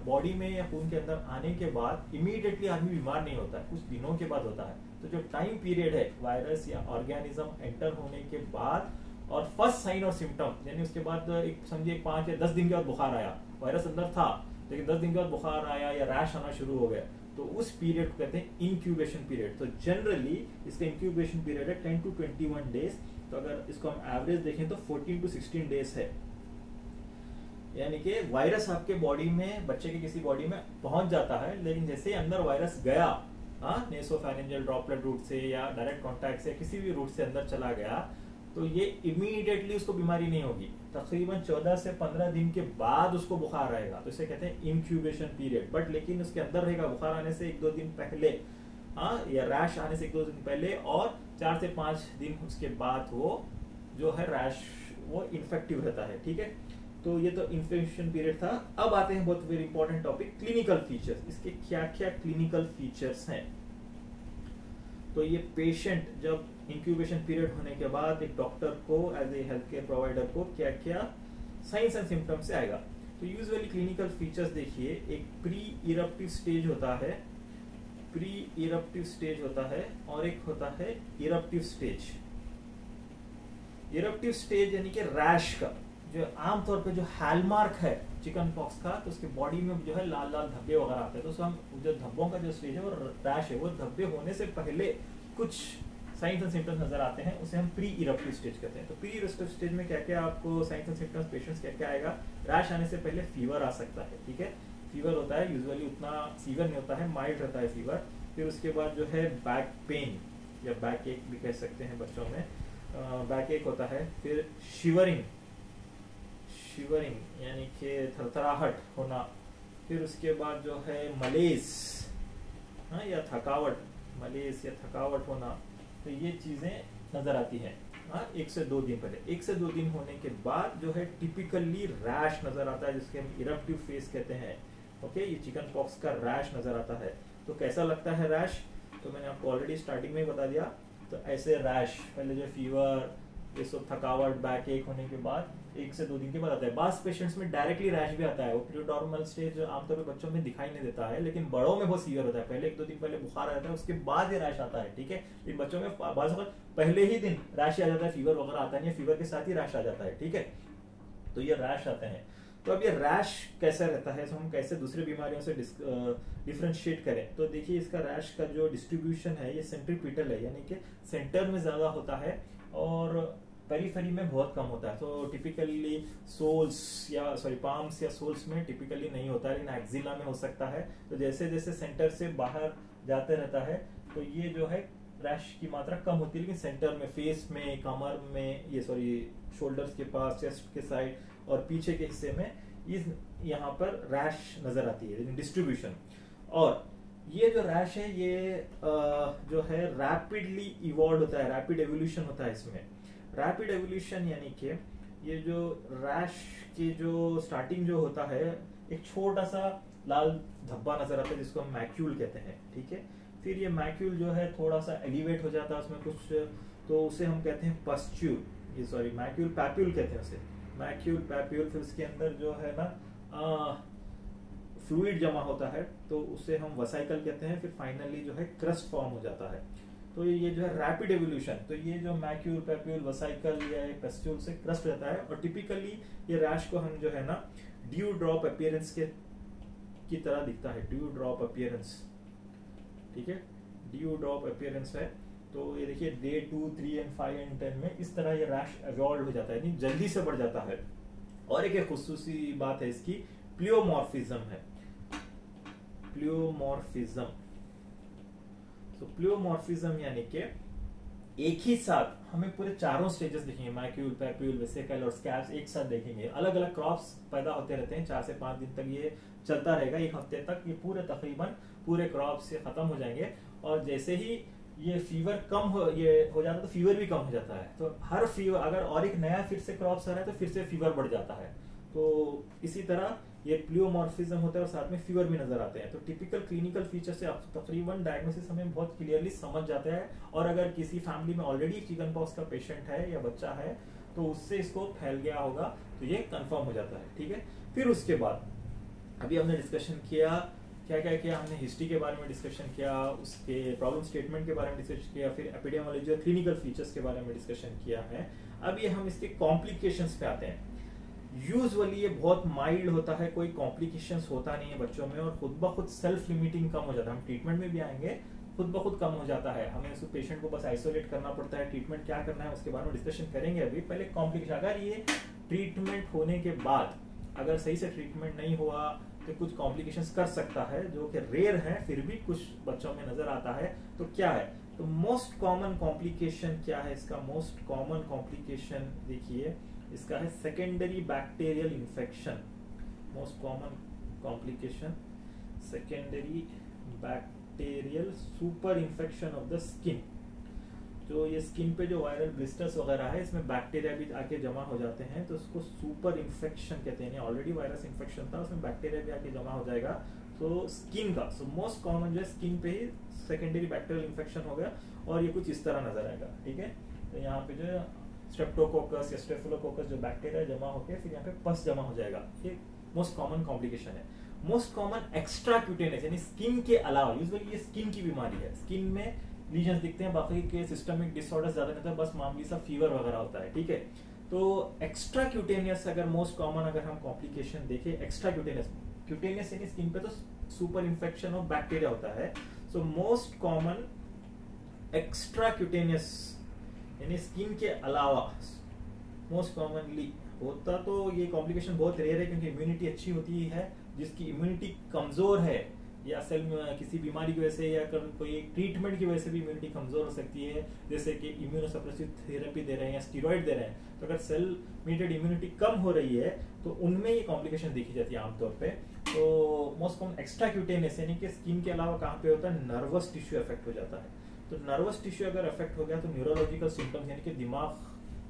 बॉडी में या खून के अंदर आने के बाद इमीडिएटली आदमी बीमार नहीं होता है, कुछ दिनों के बाद होता है। तो जो टाइम पीरियड है वायरस या ऑर्गेनिज्म एंटर होने के बाद और फर्स्ट साइन और सिम्टम, यानी उसके बाद एक समझिए 5 या 10 दिन के बाद बुखार आया, वायरस अंदर था लेकिन 10 दिन के बाद बुखार आया या रैश आना शुरू हो गया, तो उस पीरियड को कहते हैं इंक्यूबेशन पीरियड। तो जनरली इसका इंक्यूबेशन पीरियड है 10 to 21 डेज। तो अगर इसको हम एवरेज देखें तो 14 to 16 डेज है, यानी कि वायरस आपके बॉडी में, बच्चे के किसी बॉडी में पहुंच जाता है, लेकिन जैसे ही अंदर वायरस गया, नेसोफैरिंजियल ड्रॉपलेट रूट से या डायरेक्ट कॉन्टैक्ट से किसी भी रूट से अंदर चला गया, तो ये इमीडिएटली उसको बीमारी नहीं होगी, तकरीबन 14 से 15 दिन के बाद उसको बुखार आएगा। तो इसे कहते हैं इंक्यूबेशन पीरियड। बट लेकिन उसके अंदर रहेगा बुखार आने से 1-2 दिन पहले, या रैश आने से 1-2 दिन पहले, और 4 से 5 दिन उसके बाद वो जो है रैश वो इन्फेक्टिव रहता है, ठीक है। तो ये तो इन्फेक्शन पीरियड था। अब आते हैं बहुत very important topic, clinical features. इसके क्या क्या क्लिनिकल फीचर्स हैं। तो ये पेशेंट जब इंक्यूबेशन पीरियड होने के बाद एक डॉक्टर को, as a health care provider को क्या क्या साइंस एंड सिम्टम्स से आएगा। तो यूजुअली क्लिनिकल फीचर्स देखिए, एक प्री इरप्टिव स्टेज होता है, प्री इरप्टिव स्टेज होता है, और एक होता है इरप्टिव स्टेज। इरप्टिव स्टेज यानी कि रैश का जो आमतौर पे जो हॉलमार्क है चिकन पॉक्स का, तो उसके बॉडी में जो है लाल लाल धब्बे वगैरह आते हैं। तो हम जो धब्बों का जो स्टेज है वो रैश है, वो धब्बे होने से पहले कुछ साइंस एंड सिम्टम्स नजर आते हैं, उसे हम प्री इरप्टिव स्टेज कहते हैं। तो प्री इरप्टिव स्टेज में क्या क्या आपको साइंस एंड सिम्टम्स, पेशेंट्स क्या क्या आएगा। रैश आने से पहले फीवर आ सकता है, ठीक है, फीवर होता है, यूजुअली उतना सीवियर नहीं होता है, माइल्ड रहता है फीवर। फिर उसके बाद जो है बैक पेन या बैक एक भी कह सकते हैं बच्चों में, बैक एक होता है। फिर शिवरिंग, शिवरिंग यानी कि थरथराहट होना। फिर उसके बाद जो है मलेज, या थकावट, मलेज या थकावट होना। तो ये चीजें नजर आती हैं 1 से 2 दिन पहले। 1 से 2 दिन होने के बाद जो है टिपिकली रैश नजर आता है, जिसके हम इरप्टिव फेस कहते हैं। ओके, ये चिकन पॉक्स का रैश नजर आता है। तो कैसा लगता है रैश, तो मैंने आपको ऑलरेडी स्टार्टिंग में बता दिया। तो ऐसे रैश, पहले जो फीवर, ये सब थकावट, बैक एक होने के बाद 1 से 2 दिन के बाद आता है। बास पेशेंट्स में डायरेक्टली रैश भी आता है। वो प्रीनॉर्मल स्टेज आमतौर पर बच्चों में दिखाई नहीं देता है, लेकिन बड़ों में बहुत सीवियर होता है। पहले 1-2 दिन पहले बुखार आ जाता है, उसके बाद ये रैश आता है, ठीक है। इन बच्चों में बाज़ वक्त पहले ही दिन रैश आ जाता है, फीवर वगैरह आता नहीं है, फीवर के साथ ही रैश आ जाता है, ठीक है। तो ये रैश आते हैं। तो अब ये रैश कैसा रहता है, तो हम कैसे दूसरी बीमारियों से डिफरेंशिएट करें। तो देखिए इसका रैश का जो डिस्ट्रीब्यूशन है ये सेंट्रीपिटल है, यानी कि सेंटर में ज्यादा होता है और पेरिफेरी में बहुत कम होता है। तो टिपिकली सोल्स या पाम्स या सोल्स में टिपिकली नहीं होता है, लेकिन एक्जिला में हो सकता है। तो जैसे जैसे सेंटर से बाहर जाते रहता है तो ये जो है रैश की मात्रा कम होती है, लेकिन सेंटर में, फेस में, कमर में, ये शोल्डर्स के पास, चेस्ट के साइड और पीछे के हिस्से में इस यहाँ पर रैश नजर आती है, लेकिन डिस्ट्रीब्यूशन। और ये जो रैश है ये जो है रैपिडली इवॉल्व होता है, रैपिड एवोल्यूशन होता है इसमें। रैपिड एवोल्यूशन यानी कि ये जो रैश की जो स्टार्टिंग जो होता है, एक छोटा सा लाल धब्बा नजर आता है जिसको हम मैक्यूल कहते हैं, ठीक है। फिर ये मैक्यूल जो है थोड़ा सा एलिवेट हो जाता है उसमें कुछ, तो उसे हम कहते हैं पस्ट्यूल, ये मैक्यूल पैप्यूल कहते हैं उसे, मैक्यूल पैप्यूल। फिर उसके अंदर जो है ना फ्लूइड जमा होता है तो उसे हम वसाइकल कहते हैं। फिर फाइनली जो है क्रस्ट फॉर्म हो जाता है। तो ये जो है रैपिड एवोल्यूशन, तो ये जो मैक्यूल पैप्यूल वसाइकल या पस्ट्यूल से क्रस्ट रहता है। और टिपिकली ये रैश को हम जो है ना ड्यू ड्रॉप अपीयरेंस की तरह दिखता है, ड्यू ड्रॉप अपीयरेंस, ठीक है, ड्यू ड्रॉप अपीयरेंस है। तो ये देखिए डे 2, 3 and 5 and 10 में इस तरह ये रैश इवॉल्व हो जाता है, यानी जल्दी से बढ़ जाता है। और एक खुसूसी बात है इसकी, प्लियोमॉर्फिज्म है, प्लियोमॉर्फिज्म। तो प्लियोमॉर्फिज्म यानी कि एक ही साथ हमें पूरे चारों स्टेजेस दिखेंगे, मैक्यूल, पैप्यूल, वेसिकल और स्कैब्स एक साथ देखेंगे। अलग अलग क्रॉप्स पैदा होते रहते हैं, 4 से 5 दिन तक ये चलता रहेगा, 1 हफ्ते तक ये तकरीबन पूरे क्रॉप्स से खत्म हो जाएंगे। और जैसे ही ये फीवर कम हो जाता है तो फीवर भी कम हो जाता है। तो हर फीवर अगर और एक नया फिर से क्रॉप्स आ रहा है तो फिर से फीवर बढ़ जाता है। तो इसी तरह ये प्लियोमॉर्फिज्म होता है और साथ में फीवर भी नजर आते हैं। तो टिपिकल क्लिनिकल फीचर से तकरीबन डायग्नोसिस हमें बहुत क्लियरली समझ जाता है। और अगर किसी फैमिली में ऑलरेडी चिकन पॉक्स का पेशेंट है या बच्चा है तो उससे इसको फैल गया होगा तो ये कंफर्म हो जाता है, ठीक है। फिर उसके बाद अभी हमने डिस्कशन किया क्या क्या किया, हमने हिस्ट्री के बारे में डिस्कशन किया, उसके प्रॉब्लम स्टेटमेंट के बारे में डिस्कशन किया, फिर एपिडेमियोलॉजी और क्लिनिकल फीचर्स के बारे में डिस्कशन किया है। अब ये हम इसके कॉम्प्लिकेशंस पे आते हैं। यूजुअली ये बहुत माइल्ड होता है, कोई कॉम्प्लिकेशंस होता नहीं है बच्चों में और खुद ब खुद सेल्फ लिमिटिंग कम हो जाता है। हम ट्रीटमेंट में भी आएंगे, खुद ब खुद कम हो जाता है। हमें उस पेशेंट को बस आइसोलेट करना पड़ता है। ट्रीटमेंट क्या करना है उसके बारे में डिस्कशन करेंगे अभी। पहले कॉम्प्लिकेशन, अगर ये ट्रीटमेंट होने के बाद अगर सही से ट्रीटमेंट नहीं हुआ तो कुछ कॉम्प्लिकेशंस कर सकता है, जो कि रेयर है फिर भी कुछ बच्चों में नजर आता है। तो क्या है, तो मोस्ट कॉमन कॉम्प्लिकेशन क्या है इसका? मोस्ट कॉमन कॉम्प्लिकेशन देखिए इसका है secondary bacterial infection. Most common complication secondary bacterial super infection of the skin. जो ये स्किन पे जो वायरल ब्लिस्टर्स वगैरह है इसमें बैक्टीरिया भी आके जमा हो जाते हैं तो उसको सुपर इंफेक्शन कहते हैं। ऑलरेडी वायरस इंफेक्शन था उसमें बैक्टीरिया भी आके जमा हो जाएगा तो स्किन का। सो मोस्ट कॉमन जो है स्किन पे ही सेकेंडरी बैक्टीरियल इंफेक्शन हो गया और ये कुछ इस तरह नजर आएगा, ठीक है। तो यहाँ पे जो स्ट्रेप्टोकोकस या स्टेफिलोकोकस जो बैक्टीरिया जमा होकर फिर यहाँ पे पस जमा हो जाएगा, ये मोस्ट कॉमन कॉम्प्लिकेशन है। मोस्ट कॉमन एक्स्ट्रा क्यूटेनियस यानी स्किन के अलावा, यूजुअली ये स्किन की बीमारी है, स्किन में लीजन्स दिखते हैं, बाकी के सिस्टमिक डिसऑर्डर्स ज्यादा नहीं होता, बस मामूली सा फीवर वगैरह होता है, ठीक है। तो एक्स्ट्रा क्यूटेनियस अगर मोस्ट कॉमन अगर हम कॉम्प्लिकेशन देखें, एक्स्ट्रा क्यूटेनियस यानी स्किन पे तो सुपर इन्फेक्शन ऑफ बैक्टीरिया होता है। So most common extra cutaneous यानी स्किन के अलावा मोस्ट कॉमनली होता, तो ये कॉम्प्लिकेशन बहुत रेयर है क्योंकि इम्यूनिटी अच्छी होती है। जिसकी इम्यूनिटी कमजोर है या सेल में किसी बीमारी की वजह से या कोई ट्रीटमेंट की वजह से भी इम्यूनिटी कमजोर हो सकती है, जैसे कि इम्यूनोसप्रेसिव थेरेपी दे रहे हैं या स्टीरॉइड दे रहे हैं, तो अगर सेल मीडिएटेड इम्यूनिटी कम हो रही है तो उनमें ये कॉम्प्लिकेशन देखी जाती है आमतौर पे। तो मोस्ट कॉमन एक्स्ट्रा क्यूटेनियस यानी कि स्किन के अलावा कहाँ पे होता है, नर्वस टिश्यू इफेक्ट हो जाता है। तो नर्वस टिश्यू अगर इफेक्ट हो गया तो न्यूरोलॉजिकल सिम्टम्स यानी कि दिमाग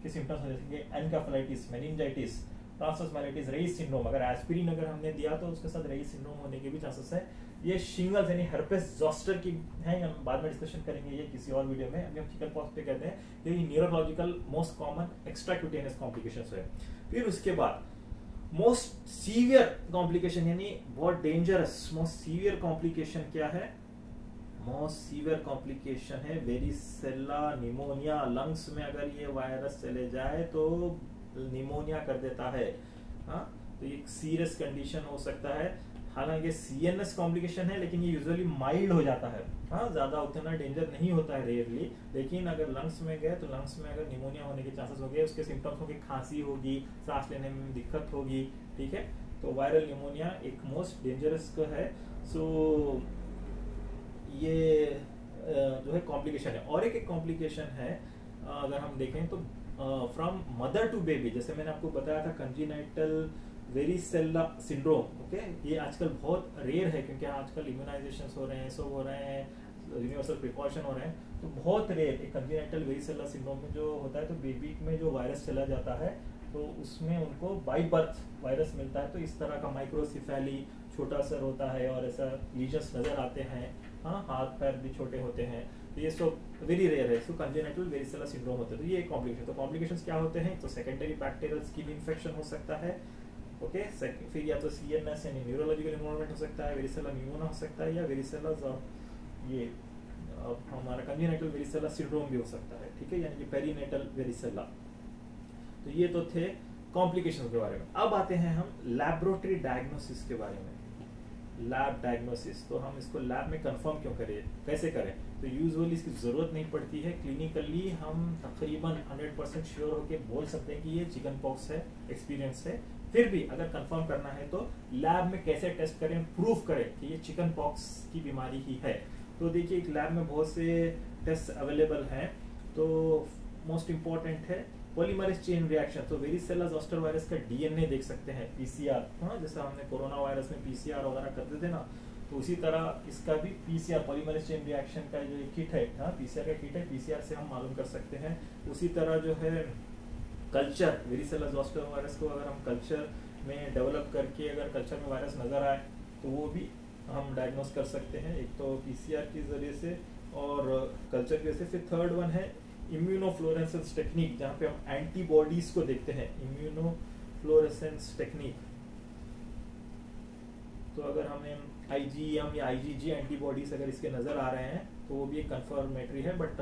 के सिम्टम्स जैसे कि encephalitis, meningitis, transverse myelitis, Reye's syndrome. अगर एस्पिरिन अगर हमने दिया तो उसके साथ रेइस सिंड्रोम होने के भी चांसेस है। ये शिंगल्स यानी हर्पेस जोस्टर की है, हम बाद में डिस्कशन करेंगे ये किसी और वीडियो में। अभी हम चिकन पॉक्स पे कहते हैं ये न्यूरोलॉजिकल मोस्ट कॉमन एक्स्ट्राक्यूटेनियस कॉम्प्लिकेशंस है। फिर उसके बाद मोस्ट सीवियर कॉम्प्लिकेशन यानी बहुत डेंजरस मोस्ट सीवियर कॉम्प्लिकेशन क्या है? मोस्ट सीवियर कॉम्प्लिकेशन है वेरिसेला निमोनिया। लंग्स में अगर ये वायरस चले जाए तो निमोनिया कर देता है। हाँ, तो ये सीरियस कंडीशन हो सकता है। हालांकि सीएनएस कॉम्प्लिकेशन है लेकिन ये यूजुअली माइल्ड हो जाता है। हाँ, ज्यादा उतना डेंजर नहीं होता है रेयरली, लेकिन अगर लंग्स में गए तो लंग्स में अगर निमोनिया होने के चांसेस हो गए, उसके सिम्टम्स होंगे खांसी होगी, सांस लेने में दिक्कत होगी। ठीक है, तो वायरल निमोनिया एक मोस्ट डेंजरस है। सो ये जो है कॉम्प्लिकेशन है। और एक कॉम्प्लिकेशन है अगर हम देखें तो फ्रॉम मदर टू बेबी, जैसे मैंने आपको बताया था कंजेनिटल वेरिसेला सिंड्रोम। ओके, ये आजकल बहुत रेयर है क्योंकि आजकल इम्यूनाइजेशन हो रहे हैं, सब हो रहे हैं, यूनिवर्सल प्रिकॉशन हो रहे हैं, तो बहुत रेयर एक कंजेनिटल वेरिसेला सिंड्रोम में जो होता है तो बेबी में जो वायरस चला जाता है तो उसमें उनको बाई बर्थ वायरस मिलता है। तो इस तरह का माइक्रोसिफेली, छोटा सर होता है और ऐसा लीजन्स नजर आते हैं। हाँ, हाथ पैर भी छोटे होते हैं, तो ये सब वेरी रेयर है। इसको कंजेनिटल वेरिसेला सिंड्रोम होता है। तो ये कॉम्प्लिकेशन, तो कॉम्प्लिकेशंस क्या होते हैं? तो सेकेंडरी बैक्टीरियल स्किन इन्फेक्शन हो सकता है। ओके, फिर या तो सीएनएस यानी न्यूरोलॉजिकल इन्वॉल्वमेंट हो सकता है, वेरिसेला न्यूमोना हो सकता है, या वेरिसेला ये हमारा कंजेनिटल वेरिसेला सिंड्रोम भी हो सकता है। ठीक है, यानी कि पेरीनेटल वेरिसेला। तो ये तो थे कॉम्प्लिकेशंस के बारे में। अब आते हैं हम लैबोरेटरी डायग्नोसिस के बारे में। लैब डायग्नोसिस, तो हम इसको लैब में कंफर्म क्यों करें, कैसे करें? तो यूजुअली इसकी जरूरत नहीं पड़ती है। क्लिनिकली हम तकरीबन 100% श्योर होकर बोल सकते हैं कि ये चिकन पॉक्स है, एक्सपीरियंस है। फिर भी अगर कंफर्म करना है तो लैब में कैसे टेस्ट करें, प्रूफ करें कि ये चिकन पॉक्स की बीमारी ही है। तो देखिए, एक लैब में बहुत से टेस्ट अवेलेबल हैं। तो मोस्ट इंपॉर्टेंट है पॉलीमरेज चेन रिएक्शन। तो वेरिसेला जोस्टर वायरस का डीएनए देख सकते हैं, पीसीआर। हाँ, जैसा हमने कोरोना वायरस में पीसीआर वगैरह करते थे ना, तो उसी तरह इसका भी पीसीआर पॉलीमरेज चेन रिएक्शन का जो किट है, हाँ पीसीआर का किट है, पीसीआर से हम मालूम कर सकते हैं। उसी तरह जो है कल्चर, वेरिसेला जोस्टर वायरस को अगर हम कल्चर में डेवलप करके अगर कल्चर में वायरस नजर आए तो वो भी हम डायग्नोस कर सकते हैं, एक तो पीसीआर के जरिए से और कल्चर की वजह से। फिर थर्ड वन है इम्यूनोफ्लोरेसेंस टेक्निक, जहाँ पे हम एंटीबॉडीज को देखते हैं, इम्यूनोफ्लोरेसेंस टेक्निक। तो अगर हमें आईजीएम या आईजीजी एंटीबॉडीज अगर इसके नजर आ रहे हैं तो वो भी एक कंफर्मेटरी है, बट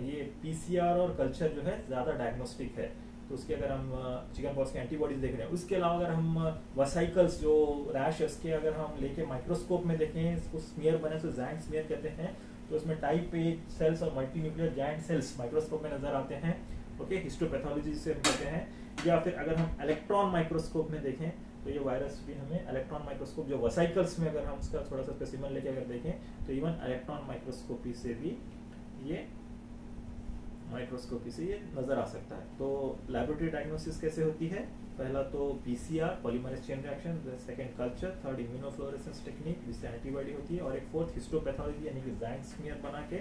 ये पीसीआर और कल्चर जो है ज्यादा डायग्नोस्टिक है। तो उसके अगर हम चिकन पॉक्स के एंटीबॉडीज देख रहे हैं, उसके अलावा अगर हम वसाइकल्स जो रैश है उसके अगर हम लेके माइक्रोस्कोप में देखें, इसको स्मीयर बने तो जैंट स्मीयर कहते हैं, तो उसमें टाइप ए सेल्स और मल्टीन्यूक्लियर जैंट सेल्स माइक्रोस्कोप में नजर आते हैं। ओके, हिस्टोपैथोलॉजी से कहते हैं। या फिर अगर हम इलेक्ट्रॉन माइक्रोस्कोप में देखें तो ये वायरस भी हमें इलेक्ट्रॉन माइक्रोस्कोप जो वसाइकल्स में अगर हम उसका थोड़ा सा स्पेसिमेन लेके अगर देखें तो इवन इलेक्ट्रॉन माइक्रोस्कोपी से भी ये नजर आ सकता है। तो लैबोरेटरी डायग्नोसिस कैसे होती है? पहला तो PCR polymerase chain reaction, second culture, third immunofluorescence technique जिससे एंटीबॉडी होती है, और एक फोर्थ हिस्टोपैथोलॉजी यानी कि जैंट स्मीयर बना के,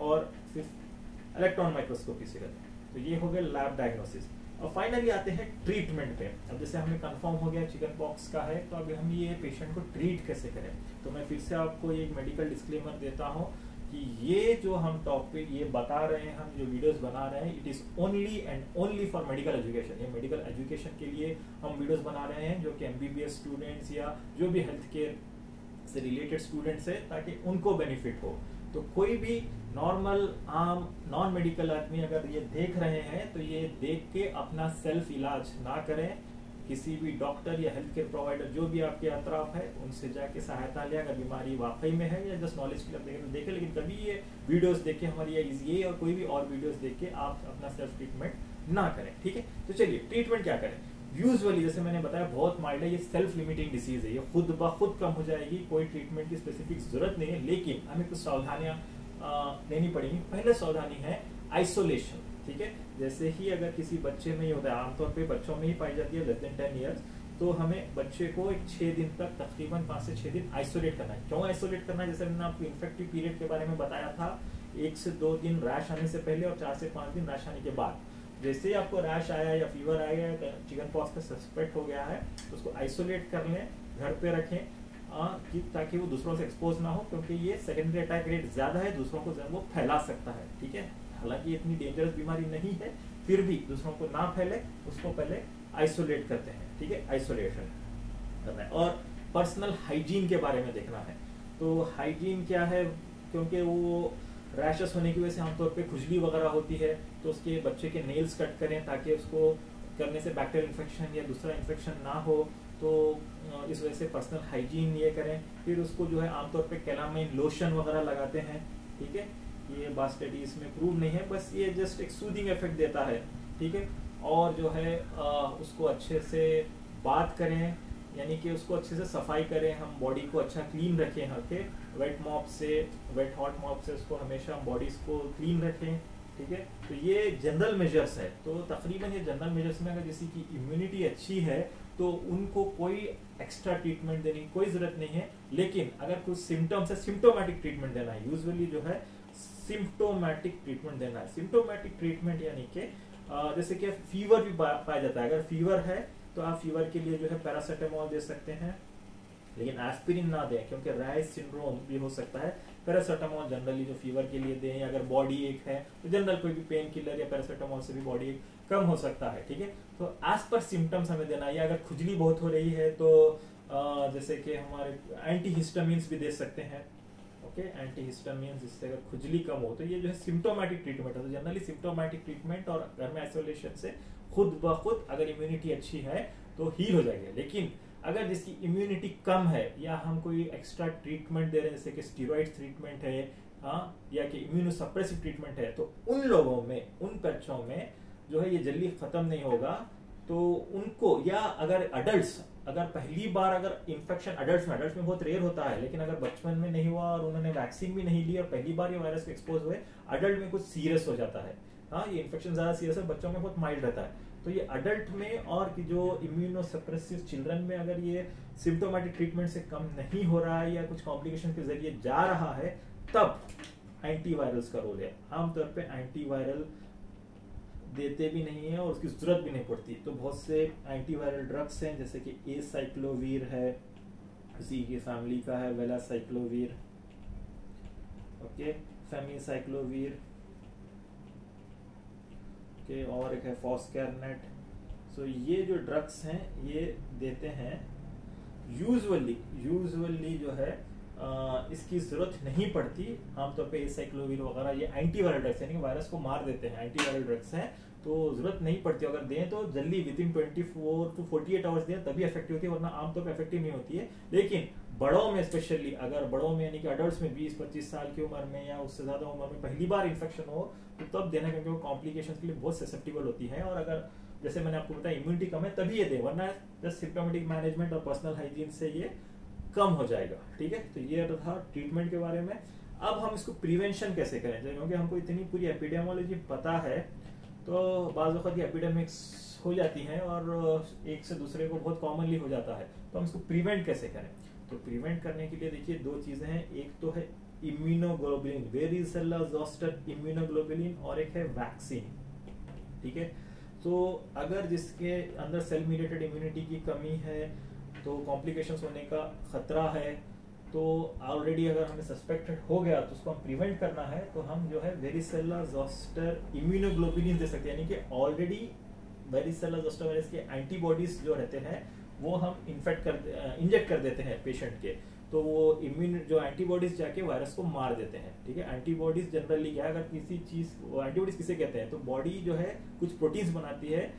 और फिफ्थ इलेक्ट्रॉन माइक्रोस्कोपी से करते हैं। तो ये हो गया लैब डायग्नोसिस। और फाइनली आते हैं ट्रीटमेंट पे। अब जैसे हमें कंफर्म हो गया चिकन पॉक्स का है, तो अभी हम ये पेशेंट को ट्रीट कैसे करें। तो मैं फिर से आपको एक मेडिकल डिस्क्लेमर देता हूँ कि ये जो हम टॉपिक ये बता रहे हैं, हम जो वीडियोस बना रहे हैं, it is only and only for medical education. ये मेडिकल एजुकेशन के लिए हम वीडियोस बना रहे हैं, जो कि एमबीबीएस स्टूडेंट्स या जो भी हेल्थ केयर से रिलेटेड स्टूडेंट्स है, ताकि उनको बेनिफिट हो। तो कोई भी नॉर्मल आम नॉन मेडिकल आदमी अगर ये देख रहे हैं तो ये देख के अपना सेल्फ इलाज ना करें। किसी भी डॉक्टर या हेल्थ केयर प्रोवाइडर जो भी आपके अतराफ है उनसे जाके सहायता लें अगर बीमारी वाकई में है, या जस्ट नॉलेज के लिए देखें। लेकिन कभी ये वीडियोस देख के हमारी ये और कोई भी और वीडियोस देख के आप अपना सेल्फ ट्रीटमेंट ना करें। ठीक है, तो चलिए ट्रीटमेंट क्या करें। यूजुअली जैसे मैंने बताया बहुत माइल्ड है, ये सेल्फ लिमिटिंग डिसीज है, ये खुद ब खुद कम हो जाएगी, कोई ट्रीटमेंट की स्पेसिफिक जरूरत नहीं है। लेकिन हमें कुछ सावधानियां लेनी पड़ेगी। पहले सावधानी है आइसोलेशन। ठीक है, जैसे ही अगर किसी बच्चे में ये होता है, आमतौर पे बच्चों में ही पाई जाती है लेस देन 10 ईयर्स, तो हमें बच्चे को एक 6 दिन तक तकरीबन 5 से 6 दिन आइसोलेट करना है। क्यों आइसोलेट करना है? जैसे मैंने आपको इन्फेक्टिव पीरियड के बारे में बताया था, 1 से 2 दिन रैश आने से पहले और 4 से 5 दिन रैश आने के बाद। जैसे ही आपको रैश आया या फीवर आया या चिकन पॉक्स का सस्पेक्ट हो गया है तो उसको आइसोलेट कर लें, घर पे रखें। ताकि वो दूसरों से एक्सपोज ना हो, क्योंकि ये सेकेंडरी अटैक रेट ज्यादा है, दूसरों को वो फैला सकता है। ठीक है, हालांकि इतनी डेंजरस बीमारी नहीं है, फिर भी दूसरों को ना फैले उसको पहले आइसोलेट करते हैं। ठीक है, आइसोलेशन करना है। और पर्सनल हाइजीन के बारे में देखना है। तो हाइजीन क्या है, क्योंकि वो रैशेस होने की वजह से आमतौर पे खुजली वगैरह होती है, तो उसके बच्चे के नेल्स कट करें ताकि उसको करने से बैक्टीरियल इन्फेक्शन या दूसरा इन्फेक्शन ना हो। तो इस वजह से पर्सनल हाइजीन ये करें। फिर उसको जो है आमतौर पे कैलामाइन लोशन वगैरह लगाते हैं। ठीक है, ये बात स्टडी इसमें प्रूव नहीं है, बस ये जस्ट एक सूदिंग इफेक्ट देता है। ठीक है, और जो है उसको अच्छे से बात करें, यानी कि उसको अच्छे से सफाई करें, हम बॉडी को अच्छा क्लीन रखें। ओके, वेट मॉप से, वेट हॉट मॉप से उसको हमेशा बॉडीज को क्लीन रखें। ठीक है, तो ये जनरल मेजर्स है। तो तकरीबन ये जनरल मेजर्स में अगर किसी की इम्यूनिटी अच्छी है तो उनको कोई एक्स्ट्रा ट्रीटमेंट देने की कोई जरूरत नहीं है। लेकिन अगर कुछ सिम्टम्स है, सिम्टोमेटिक ट्रीटमेंट देना है। यूजुअली जो है सिम्टोमेटिक ट्रीटमेंट देना है। सिम्टोमेटिक ट्रीटमेंट यानी कि जैसे कि फीवर भी पाया जाता है। अगर फीवर है तो आप फीवर के लिए जो है पैरासीटामोल दे सकते हैं, लेकिन एस्पिरिन ना दें, क्योंकि राइस सिंड्रोम भी हो सकता है। पैरासीटामोल जनरली जो फीवर के लिए दें, या अगर बॉडी एक है तो जनरल कोई भी पेन किलर या पैरासीटामोल से भी बॉडी एक कम हो सकता है। ठीक है, तो एज पर सिम्टम्स हमें देना है। अगर खुजली बहुत हो रही है तो जैसे कि हमारे एंटीहिस्टामिन्स भी दे सकते हैं। ओके, एंटीहिस्टामिन्स, जिससे अगर खुजली कम हो। तो ये जो है सिम्टोमेटिक ट्रीटमेंट है। तो जनरली सिम्टोमेटिक ट्रीटमेंट और घर में आइसोलेशन से खुद ब खुद अगर इम्यूनिटी अच्छी है तो हील हो जाएगी। लेकिन अगर जिसकी इम्यूनिटी कम है या हम कोई एक्स्ट्रा ट्रीटमेंट दे रहे हैं, जैसे कि स्टीरॉइड ट्रीटमेंट है, या कि इम्यूनोसप्रेसिव ट्रीटमेंट है, तो उन लोगों में, उन बच्चों में जो है ये जल्दी खत्म नहीं होगा। तो उनको, या अगर अडल्ट, अगर पहली बार अगर इन्फेक्शन अडल्ट में बहुत रेयर होता है, लेकिन अगर बचपन में नहीं हुआ और उन्होंने वैक्सीन भी नहीं ली और पहली बार ये वायरस को एक्सपोज हुए, अडल्ट में कुछ सीरियस हो जाता है। ये इन्फेक्शन ज्यादा सीरियस है, बच्चों में बहुत माइल्ड रहता है। तो ये अडल्ट में और कि जो इम्यूनोसप्रेसिव चिल्ड्रन में अगर ये सिम्टोमेटिक ट्रीटमेंट से कम नहीं हो रहा है या कुछ कॉम्प्लिकेशन के जरिए जा रहा है, तब एंटीवायरल्स का रोल है। आमतौर पे एंटीवायरल देते भी नहीं है और उसकी जरूरत भी नहीं पड़ती। तो बहुत से एंटीवायरल ड्रग्स हैं, जैसे कि एसाइक्लोवीर है, उसी की फैमिली का है वेलासाइक्लोवीर, ओके, फेमिसाइक्लोवीर, ओके, और एक है फॉस्कैरनेट। सो ये जो ड्रग्स हैं ये देते हैं। यूजुअली जो है इसकी जरूरत नहीं पड़ती। आमतौर पे एसाइक्लोवीर वगैरह ये एंटीवायरल ड्रग्स यानी कि वायरस को मार देते हैं, एंटीवायरल ड्रग्स हैं, तो जरूरत नहीं पड़ती। अगर दें तो जल्दी विदिन 24 to 48 आवर्स दें तभी इफेक्टिव होती है, वरना आमतौर पे इफेक्टिव नहीं होती है। लेकिन बड़ों में, स्पेशली अगर बड़ों में यानी कि अडल्ट्स में 20-25 साल की उम्र में या उससे ज्यादा उम्र में पहली बार इन्फेक्शन हो तो तब देना, क्योंकि वो कॉम्प्लिकेशंस के लिए बहुत ससेप्टिबल होती है। और अगर जैसे मैंने आपको बताया इम्यूनिटी कम है तभी ये दे, वरना जस्ट सिम्टोमेटिक मैनेजमेंट और पर्सनल हाइजीन से ये कम हो जाएगा। ठीक है, तो ये था ट्रीटमेंट के बारे में। अब हम इसको प्रिवेंशन कैसे करें, क्योंकि हमको इतनी पूरी एपिडेमियोलॉजी पता है, तो बाज़ वक़्त ये एपिडेमिक्स हो जाती हैं और एक से दूसरे को बहुत कॉमनली हो जाता है। तो हम इसको प्रिवेंट कैसे करें? तो प्रिवेंट करने के लिए देखिए दो चीजें हैं, एक तो है इम्यूनोग्लोबुलिन, वेरिसेला ज़ोस्टर इम्यूनोग्लोबुलिन, और एक है वैक्सीन। ठीक है, तो अगर जिसके अंदर सेल मीडिएटेड इम्यूनिटी की कमी है तो कॉम्प्लिकेशंस होने का खतरा है, तो ऑलरेडी अगर हमें सस्पेक्टेड हो गया तो उसको हम प्रिवेंट करना है, तो हम जो है वेरिसेला ज़ोस्टर इम्यूनोग्लोबुलिन दे सकते हैं। यानी कि ऑलरेडी वेरिसेला ज़ोस्टर वायरस के एंटीबॉडीज जो रहते हैं वो हम इंजेक्ट कर देते हैं पेशेंट के, तो वो इम्यून जो एंटीबॉडीज जाके वायरस को मार देते हैं। ठीक है, एंटीबॉडीज जनरली क्या, अगर किसी चीज, एंटीबॉडीज किसे कहते हैं, तो बॉडी जो है कुछ प्रोटीन्स बनाती है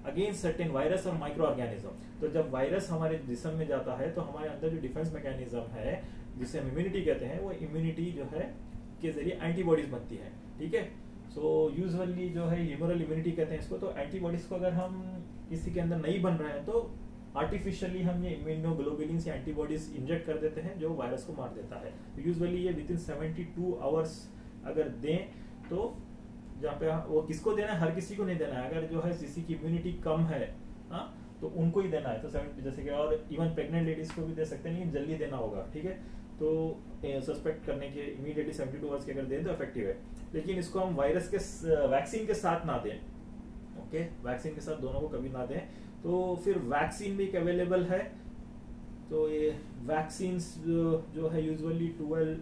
अगेंस्ट सर्टेन वायरस और माइक्रो ऑर्गेनिज्म। तो जब वायरस हमारे जिस्म में जाता है तो हमारे अंदर जो डिफेंस मैकेनिज्म है जिसे हम इम्यूनिटी कहते हैं, वो इम्यूनिटी जो है के जरिए एंटीबॉडीज बनती है। ठीक है, सो यूजुअली जो है ह्यूमरल इम्यूनिटी कहते हैं इसको। तो एंटीबॉडीज को अगर हम किसी के अंदर नहीं बन रहे हैं तो आर्टिफिशियली हम ये इम्यूनोग्लोबुलिन या एंटीबॉडीज इंजेक्ट कर देते हैं जो वायरस को मार देता है। तो यूजुअली ये विदिन 72 आवर्स अगर दें, तो जहाँ पे वो किसको देना है, हर किसी को नहीं देना है। अगर जो है किसी की इम्यूनिटी कम है तो उनको ही देना है। तो 70 जैसे कि, और इवन प्रेग्नेंट लेडीज को भी दे सकते हैं, लेकिन जल्दी देना होगा। ठीक है, तो सस्पेक्ट करने के इमीडिएटली 72 आवर्स के अगर दें तो इफेक्टिव है। लेकिन इसको हम वायरस के वैक्सीन के साथ ना दें। ओके, वैक्सीन के साथ दोनों को कभी ना दें। तो फिर वैक्सीन भी एक अवेलेबल है, तो ये वैक्सीन जो है यूजुअली 12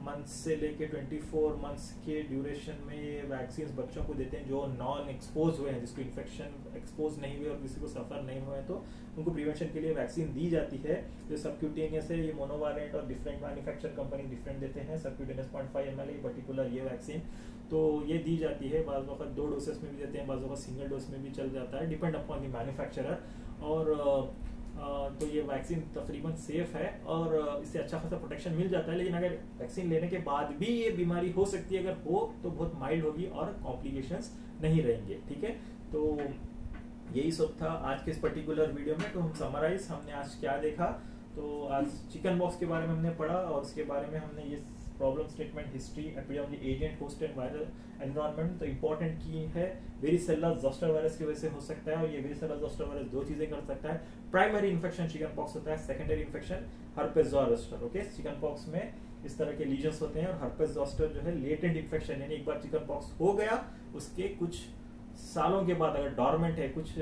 मंथ्स से लेके 24 मंथ्स के ड्यूरेशन में ये वैक्सीन बच्चों को देते हैं जो नॉन एक्सपोज हुए हैं, जिसको इन्फेक्शन एक्सपोज नहीं हुए और किसी को सफर नहीं हुए, तो उनको प्रिवेंशन के लिए वैक्सीन दी जाती है। जो सबक्यूटेनियस है ये मोनोवायलेंट और डिफरेंट मैन्युफैक्चर कंपनी डिफरेंट देते हैं। सबक्यूटेनियस 0.5 ml पर्टिकुलर ये वैक्सीन तो ये दी जाती है। बाज़ वक्त 2 डोसेस में भी देते हैं, बाज़ वक्त सिंगल डोज में भी चल जाता है, डिपेंड अपॉन द मैन्युफैक्चरर। और तो ये वैक्सीन तकरीबन सेफ है और इससे अच्छा खासा प्रोटेक्शन मिल जाता है। लेकिन अगर वैक्सीन लेने के बाद भी ये बीमारी हो सकती है, अगर हो तो बहुत माइल्ड होगी और कॉम्प्लिकेशंस नहीं रहेंगे। ठीक है, तो यही सब था आज के इस पर्टिकुलर वीडियो में। तो हम समराइज हमने आज क्या देखा, तो आज चिकन पॉक्स के बारे में हमने पढ़ा और उसके बारे में हमने ये problem statement, history, epidemic agent, host and viral environment. तो इंपॉर्टेंट की है वेरिसेला जोस्टर वायरस की वजह से हो सकता है और ये वेरिसेला जोस्टर वायरस 2 चीजें कर सकता है। प्राइमरी इन्फेक्शन चिकन पॉक्स होता है, secondary infection herpes zoster. Okay, chicken pox में इस तरह के लीजन्स होते हैं और हर्पेस जोस्टर जो है लेटेंट इन्फेक्शन, यानी एक बार चिकन पॉक्स हो गया उसके कुछ सालों के बाद अगर डॉर्मेंट है, कुछ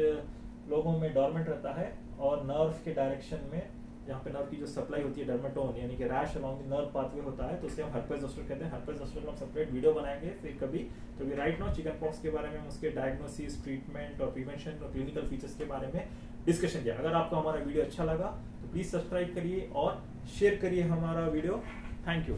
लोगों में डॉर्मेंट रहता है और नर्व के डायरेक्शन में जहाँ पे नर्व की जो सप्लाई होती है डर्मेटोन यानी कि rash along the nerve pathway होता है, तो उसे हम हर्पेस जोस्टर कहते हैं। हर्पेस जोस्टर का हम सेपरेट वीडियो बनाएंगे फिर कभी। तो we right now chickenpox के बारे में हम उसके डायग्नोसिस, ट्रीटमेंट और प्रिवेंशन और क्लिनिकल फीचर्स के बारे में डिस्कशन किया। अगर आपको हमारा वीडियो अच्छा लगा तो प्लीज सब्सक्राइब करिए और शेयर करिए हमारा वीडियो। Thank you.